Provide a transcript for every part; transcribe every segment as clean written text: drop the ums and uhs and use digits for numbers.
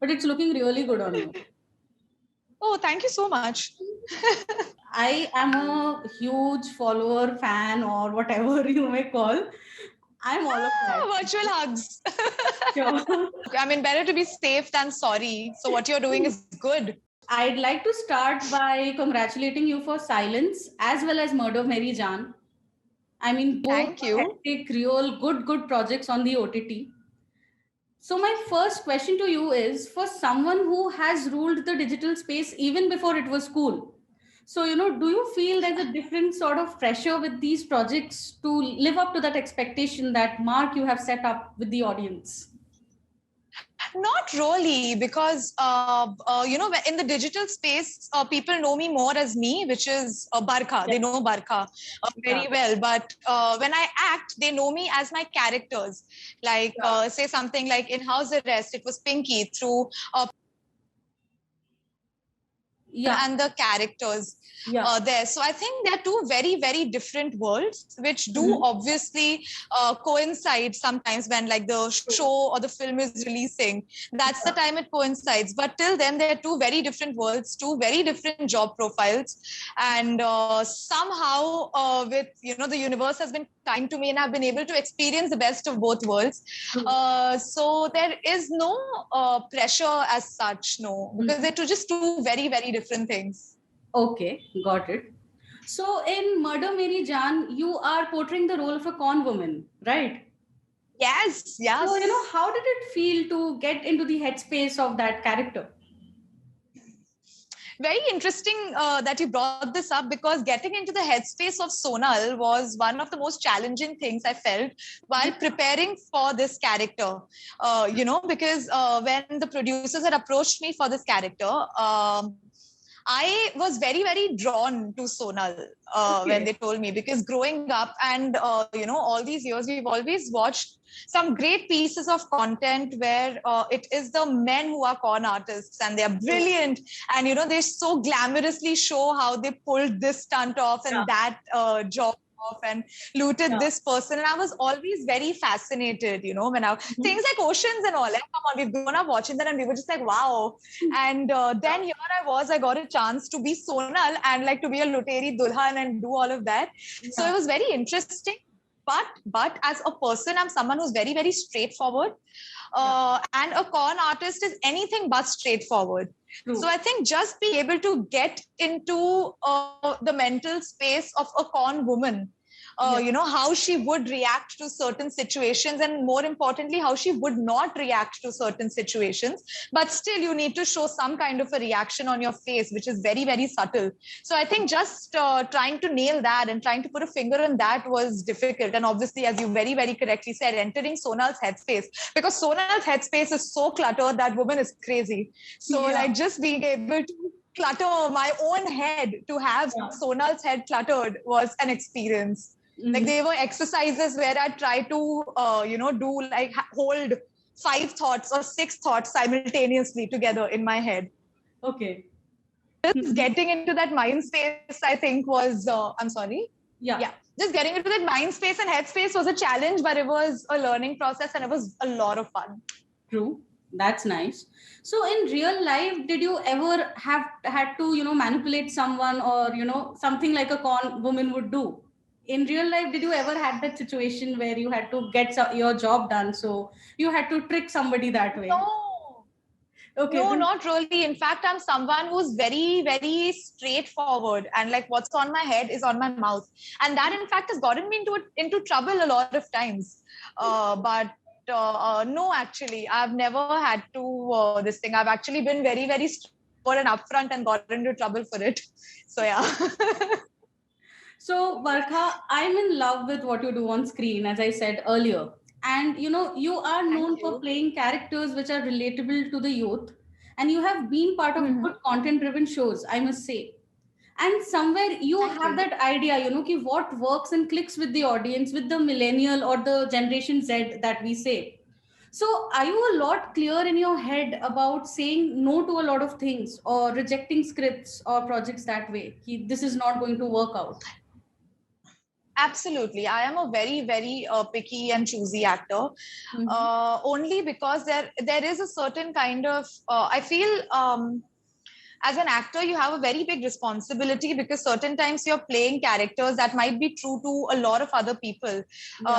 but it's looking really good on you. Oh, thank you so much. I am a huge follower, fan, or whatever you may call. I'm all of that. Virtual hugs. Sure. I mean, better to be safe than sorry. So what you're doing is good. I'd like to start by congratulating you for Silence as well as Murder Mary Jaan. I mean, both Thank you. hectic, real, good projects on the OTT. So my first question to you is, for someone who has ruled the digital space even before it was cool. So, do you feel there's a different sort of pressure with these projects to live up to that expectation that mark you have set up with the audience? Not really, because in the digital space, people know me more as me, which is Barkha. Yeah. They know Barkha very well. But when I act, they know me as my characters. Like say something like in House Arrest, it was Pinky through and the characters there. So I think they're two very, very different worlds, which do obviously coincide sometimes when like the show or the film is releasing. That's the time it coincides. But till then, they're two very different worlds, two very different job profiles. And somehow with, the universe has been kind to me and I've been able to experience the best of both worlds. So there is no pressure as such, no, because they're just two very, very different things. Okay, got it. So in Murder Mary Jaan, you are portraying the role of a con woman, right? Yes. So, how did it feel to get into the headspace of that character? Very interesting that you brought this up, because getting into the headspace of Sonal was one of the most challenging things I felt while preparing for this character. Because when the producers had approached me for this character, I was very, very drawn to Sonal when they told me, because growing up and, all these years, we've always watched some great pieces of content where it is the men who are con artists and they're brilliant. And, they so glamorously show how they pulled this stunt off and that job off and looted this person. And I was always very fascinated, when things like Oceans and all, come on, we've grown up watching that and we were just like, wow. And then here I got a chance to be Sonal and like to be a Luteri Dulhan and do all of that. So it was very interesting. But as a person, I'm someone who's very, very straightforward. And a con artist is anything but straightforward. So I think just being able to get into the mental space of a con woman, how she would react to certain situations, and more importantly, how she would not react to certain situations. But still, you need to show some kind of a reaction on your face, which is very, very subtle. So I think just trying to nail that and trying to put a finger on that was difficult. And obviously, as you very, very correctly said, entering Sonal's headspace, because Sonal's headspace is so cluttered, that woman is crazy. So like just being able to clutter my own head, to have Sonal's head cluttered, was an experience. Like there were exercises where I try to, do like hold 5 thoughts or 6 thoughts simultaneously together in my head. Okay. Just getting into that mind space, I think was, I'm sorry. Yeah. Just getting into that mind space and head space was a challenge, but it was a learning process and it was a lot of fun. True. That's nice. So in real life, did you ever had to, manipulate someone or, something like a con woman would do? In real life, did you ever had that situation where you had to get your job done, so you had to trick somebody that way? No. Okay. No, not really. In fact, I'm someone who's very, very straightforward, and like what's on my head is on my mouth. And that, in fact, has gotten me into trouble a lot of times. But no, actually, I've never had to this thing. I've actually been very, very straightforward and upfront and got into trouble for it. So, yeah. So, Barkha, I'm in love with what you do on screen, as I said earlier. And, you are known for playing characters which are relatable to the youth. And you have been part of good content-driven shows, I must say. And somewhere you have that idea, what works and clicks with the audience, with the millennial or the Generation Z that we say. So are you a lot clear in your head about saying no to a lot of things or rejecting scripts or projects that way? This is not going to work out. Absolutely. I am a very, very picky and choosy actor. Only because there is a certain kind of, I feel, as an actor, you have a very big responsibility, because certain times you're playing characters that might be true to a lot of other people.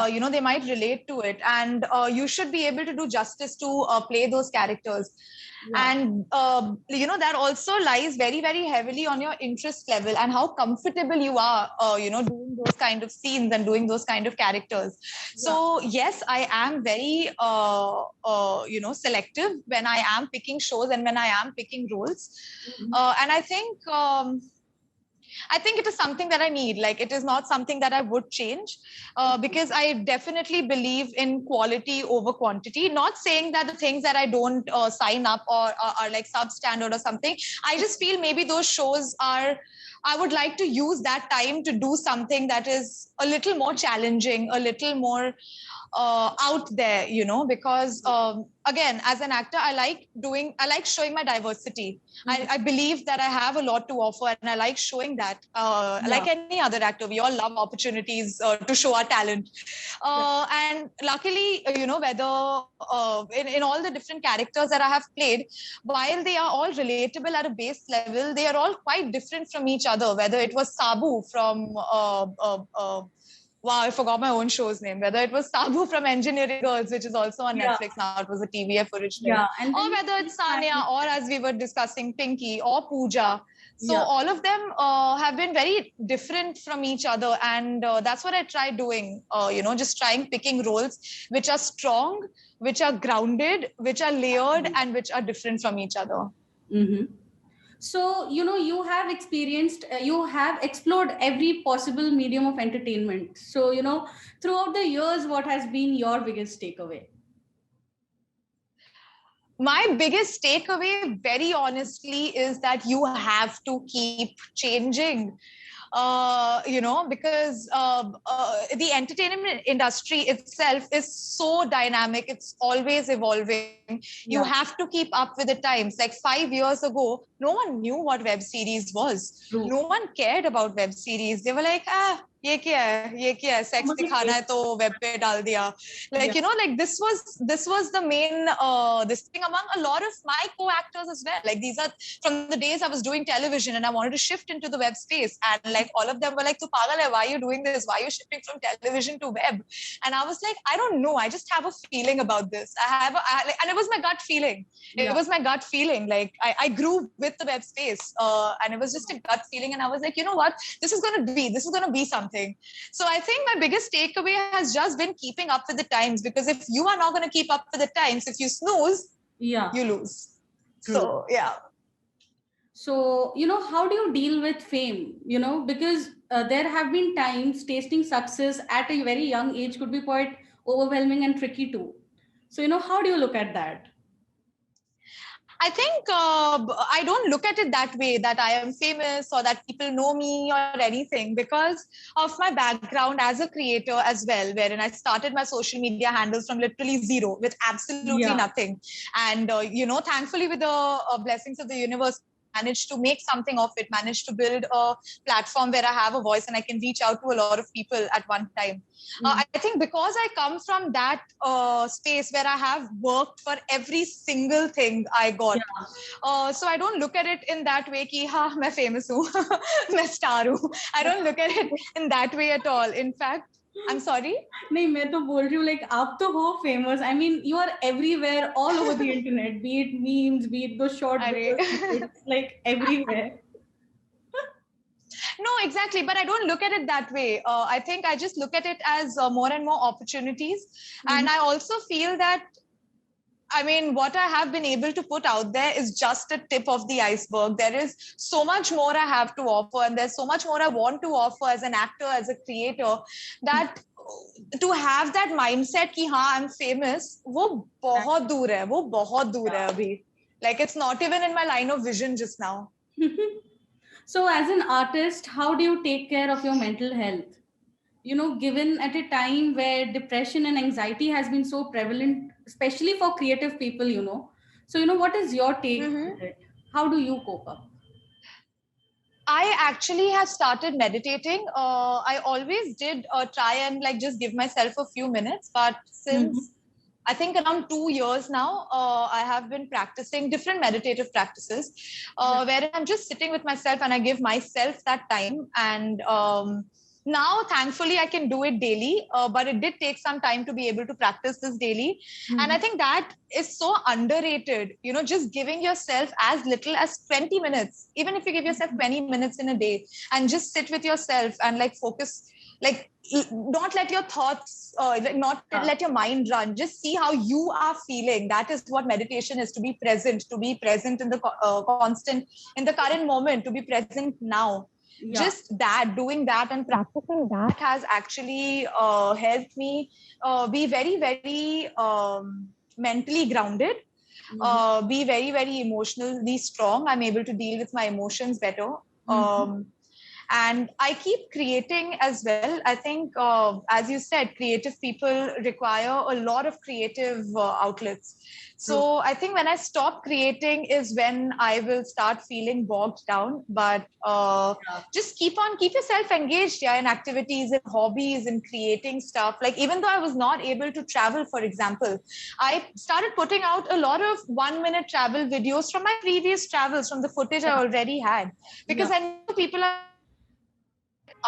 You know, they might relate to it, and you should be able to do justice to play those characters. And you know, that also lies very, very heavily on your interest level and how comfortable you are, you know, doing those kind of scenes and doing those kind of characters. So yes, I am very you know, selective when I am picking shows and when I am picking roles. And I think it is something that I need. Like, it is not something that I would change, because I definitely believe in quality over quantity. Not saying that the things that I don't sign up or are like substandard or something. I just feel maybe those shows are, I would like to use that time to do something that is a little more challenging, a little more out there, you know, because again, as an actor, I like showing my diversity. I believe that I have a lot to offer, and I like showing that. Like any other actor, we all love opportunities to show our talent. And luckily, you know, whether in all the different characters that I have played, while they are all relatable at a base level, they are all quite different from each other. Whether it was Sabu from wow, I forgot my own show's name. Whether it was Sabu from Engineering Girls, which is also on Netflix now, it was a TVF original. Or whether it's Sanya, or as we were discussing, Pinky or Pooja. So all of them have been very different from each other. And that's what I try doing, you know, just picking roles which are strong, which are grounded, which are layered, and which are different from each other. So, you know, you have explored every possible medium of entertainment. So, you know, throughout the years, what has been your biggest takeaway? My biggest takeaway, very honestly, is that you have to keep changing. You know, because the entertainment industry itself is so dynamic. It's always evolving. You have to keep up with the times. Like 5 years ago, no one knew what web series was. No one cared about web series. They were like, ये क्या है sex दिखाना है तो web पे डाल दिया. Like, you know, like this was the main this thing among a lot of my co-actors as well. Like, these are from the days I was doing television and I wanted to shift into the web space, and like all of them were like, "Tu pagal hai, why are you doing this? Why are you shifting from television to web?" And I was like, I don't know, I just have a feeling about this. And it was my gut feeling. It was my gut feeling. Like, I grew with the web space, and it was just a gut feeling. And I was like, you know what, this is going to be something. So I think my biggest takeaway has just been keeping up with the times, because if you are not going to keep up with the times, if you snooze, you lose. So so, you know, how do you deal with fame? You know, because there have been times tasting success at a very young age could be quite overwhelming and tricky too. So, you know, how do you look at that? I think I don't look at it that way, that I am famous or that people know me or anything, because of my background as a creator as well, wherein I started my social media handles from literally zero with absolutely nothing. And, you know, thankfully, with the blessings of the universe, managed to make something of it, managed to build a platform where I have a voice and I can reach out to a lot of people at one time. I think because I come from that space where I have worked for every single thing I got. So I don't look at it in that way ki, ha, main famous hu, main star hu. I don't look at it in that way at all. In fact, I'm sorry? नहीं मैं तो बोल रही हूँ like आप तो हो famous. I mean, you are everywhere, all over the internet. Be it memes, be it those short videos, it's like everywhere. No, exactly. But I don't look at it that way. I think I just look at it as more and more opportunities. And I also feel that, I mean, what I have been able to put out there is just a tip of the iceberg. There is so much more I have to offer, and there's so much more I want to offer as an actor, as a creator, that to have that mindset ki हाँ, I'm famous, वो बहुत दूर है, वो बहुत दूर है अभी. Like, it's not even in my line of vision just now. So as an artist, how do you take care of your mental health? You know, given at a time where depression and anxiety has been so prevalent, especially for creative people, you know. So, you know, what is your take on it? How do you cope up? I actually have started meditating. I always did try and like just give myself a few minutes, but since I think around 2 years now, I have been practicing different meditative practices, where I'm just sitting with myself and I give myself that time. And now, thankfully, I can do it daily, but it did take some time to be able to practice this daily. And I think that is so underrated, you know, just giving yourself as little as 20 minutes, even if you give yourself 20 minutes in a day and just sit with yourself and like focus, like not let your thoughts, not let your mind run, just see how you are feeling. That is what meditation is, to be present in the constant, in the current moment, to be present now. Just that, doing that and practicing that has actually helped me be very, very mentally grounded, be very, very emotionally strong. I'm able to deal with my emotions better. And I keep creating as well. I think, as you said, creative people require a lot of creative outlets. So I think when I stop creating is when I will start feeling bogged down. But just keep yourself engaged, in activities and hobbies and creating stuff. Like, even though I was not able to travel, for example, I started putting out a lot of 1-minute travel videos from my previous travels, from the footage I already had, because I know people are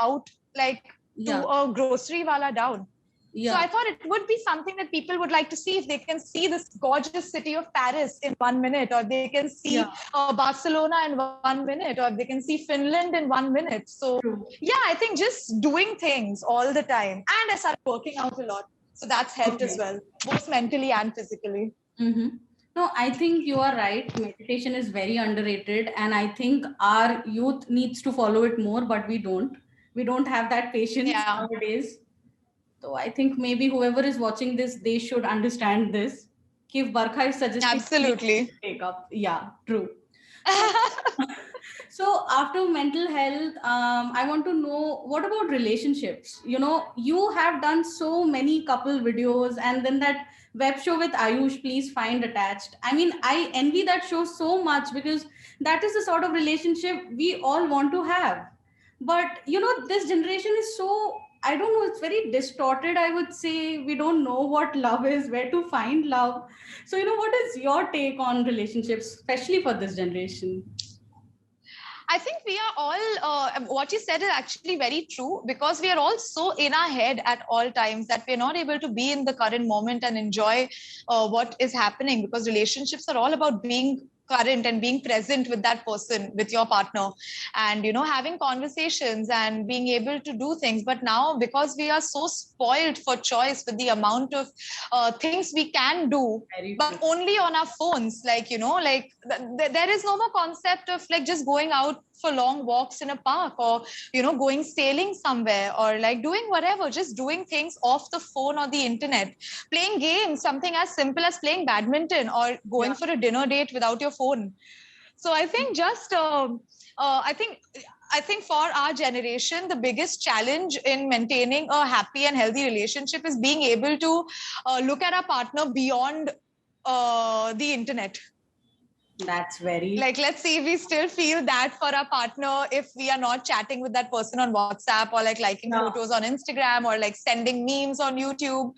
out, like to a grocery wala down. So I thought it would be something that people would like to see, if they can see this gorgeous city of Paris in 1 minute, or they can see Barcelona in 1 minute, or they can see Finland in 1 minute. So I think just doing things all the time. And I started working out a lot. So that's helped as well, both mentally and physically. No, I think you are right. Meditation is very underrated. And I think our youth needs to follow it more, but we don't. We don't have that patience nowadays. So I think maybe whoever is watching this, they should understand this. If Barkha is suggesting, absolutely take up. Yeah, true. So after mental health, I want to know, what about relationships? You know, you have done so many couple videos, and then that web show with Ayush, please find attached. I mean, I envy that show so much, because that is the sort of relationship we all want to have. But you know, this generation is so, I don't know, it's very distorted, I would say. We don't know what love is, where to find love. So, you know, what is your take on relationships, especially for this generation? I think we are all, what you said is actually very true, because we are all so in our head at all times that we're not able to be in the current moment and enjoy what is happening, because relationships are all about being current and being present with that person, with your partner, and, you know, having conversations and being able to do things. But now, because we are so spoiled for choice with the amount of things we can do, but only on our phones, like, you know, like there is no more concept of like just going out for long walks in a park, or, you know, going sailing somewhere, or like doing whatever, just doing things off the phone or the internet, playing games, something as simple as playing badminton, or going for a dinner date without your phone. So I think just I think for our generation, the biggest challenge in maintaining a happy and healthy relationship is being able to look at our partner beyond the internet. That's very, like, let's see if we still feel that for our partner if we are not chatting with that person on WhatsApp, or like liking photos on Instagram, or like sending memes on YouTube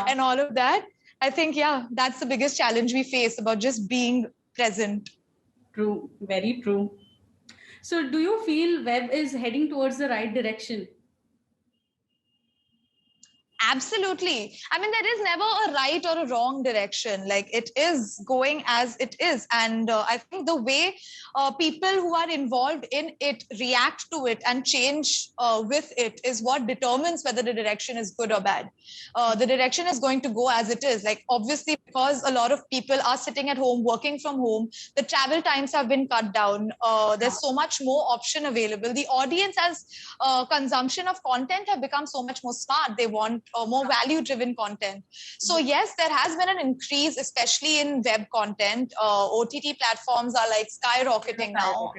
and all of that. I think, that's the biggest challenge we face, about just being present. True, very true. So do you feel web is heading towards the right direction? Absolutely. I mean, there is never a right or a wrong direction. Like, it is going as it is. And I think the way people who are involved in it react to it and change with it is what determines whether the direction is good or bad. The direction is going to go as it is. Like, obviously, because a lot of people are sitting at home, working from home, the travel times have been cut down. There's so much more option available. The audience as consumption of content have become so much more smart. They want more value-driven content. So yes, there has been an increase, especially in web content. OTT platforms are like skyrocketing now.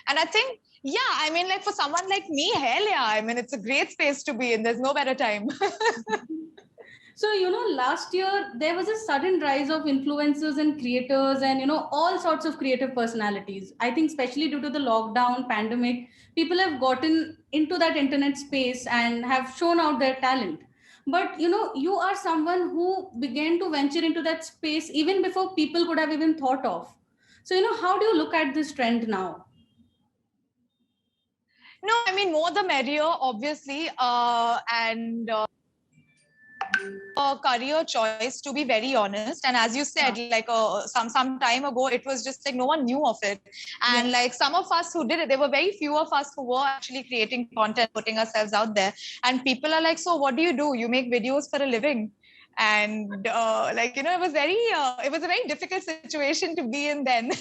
And I think, I mean, like for someone like me, hell yeah. I mean, it's a great space to be in. There's no better time. So, last year there was a sudden rise of influencers and creators and, all sorts of creative personalities. I think especially due to the lockdown pandemic, people have gotten into that internet space and have shown out their talent. But, you are someone who began to venture into that space even before people could have even thought of. So, how do you look at this trend now? No, I mean, more the merrier, obviously. And a career choice, to be very honest. And as you said, like some time ago, it was just like no one knew of it. And like some of us who did it, there were very few of us who were actually creating content, putting ourselves out there. And people are like, so what do? You make videos for a living? And it was it was a very difficult situation to be in then,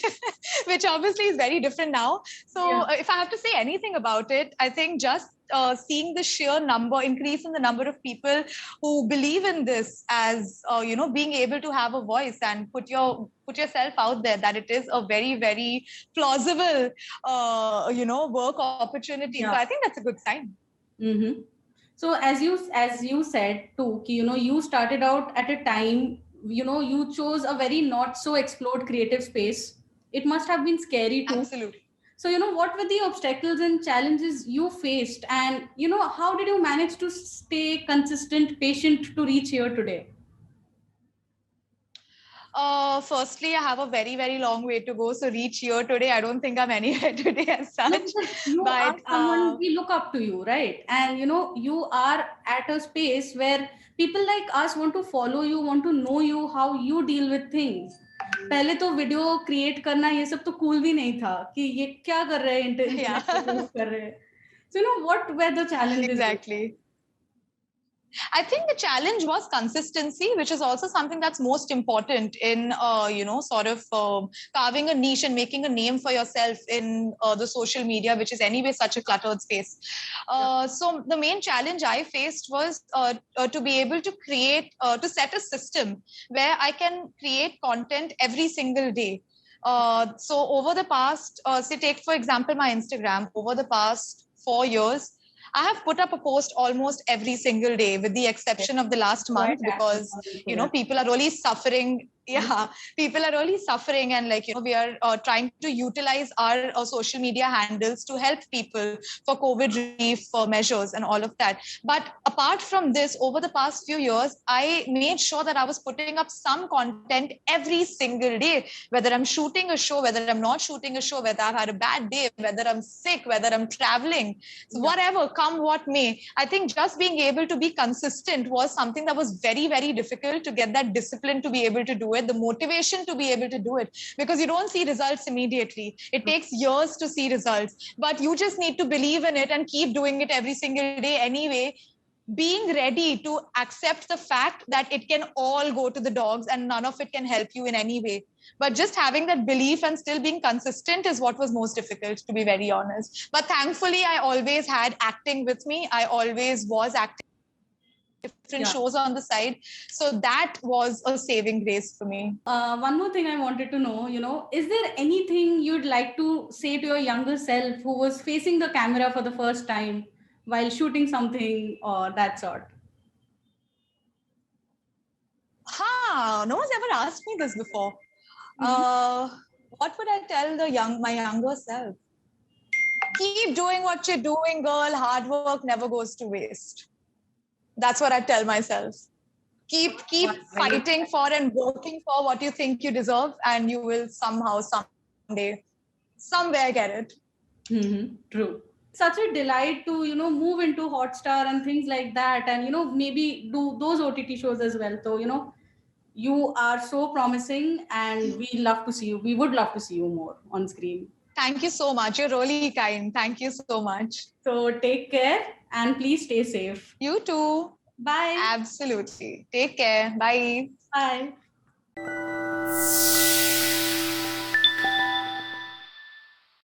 which obviously is very different now. So if I have to say anything about it, I think just seeing the sheer increase in the number of people who believe in this as being able to have a voice and put yourself out there, that it is a very, very plausible work opportunity. So I think that's a good sign. Mm-hmm. So as you said too, you started out at a time, you chose a very not so explored creative space. It must have been scary too. Absolutely. So, what were the obstacles and challenges you faced? And, how did you manage to stay consistent, patient to reach here today? Firstly, I have a very, very long way to go. So reach here today, I don't think I'm anywhere today as such. No, you are someone we look up to you, right? And, you are at a space where people like us want to follow you, want to know you, how you deal with things. पहले तो video create करना ये सब तो cool भी नहीं था कि ये क्या कर रहे हैं इंटरनेट कर रहे हैं. So what were the challenges? Exactly. I think the challenge was consistency, which is also something that's most important in, carving a niche and making a name for yourself in the social media, which is anyway such a cluttered space. So the main challenge I faced was to be able to create, to set a system where I can create content every single day. So over the past, say take for example, my Instagram, over the past 4 years, I have put up a post almost every single day, with the exception of the last month, because people are really suffering. Yeah, people are really suffering, and we are trying to utilize our social media handles to help people for COVID relief measures and all of that. But apart from this, over the past few years, I made sure that I was putting up some content every single day, whether I'm shooting a show, whether I'm not shooting a show, whether I've had a bad day, whether I'm sick, whether I'm traveling, whatever, come what may. I think just being able to be consistent was something that was very, very difficult to get that discipline to be able to do it, the motivation to be able to do it, because you don't see results immediately. It takes years to see results, but you just need to believe in it and keep doing it every single day anyway, being ready to accept the fact that it can all go to the dogs and none of it can help you in any way. But just having that belief and still being consistent is what was most difficult, to be very honest. But thankfully, I always had acting with me. I always was acting different shows on the side. So that was a saving grace for me. One more thing I wanted to know, is there anything you'd like to say to your younger self who was facing the camera for the first time while shooting something or that sort? No one's ever asked me this before. What would I tell my younger self? Keep doing what you're doing, girl. Hard work never goes to waste. That's what I tell myself. Keep fighting for and working for what you think you deserve, and you will somehow, someday, somewhere get it. Mm-hmm. True. Such a delight to move into Hotstar and things like that, and maybe do those OTT shows as well. So you are so promising, and we love to see you. We would love to see you more on screen. Thank you so much. You're really kind. Thank you so much. So take care and please stay safe. You too. Bye. Absolutely. Take care. Bye. Bye.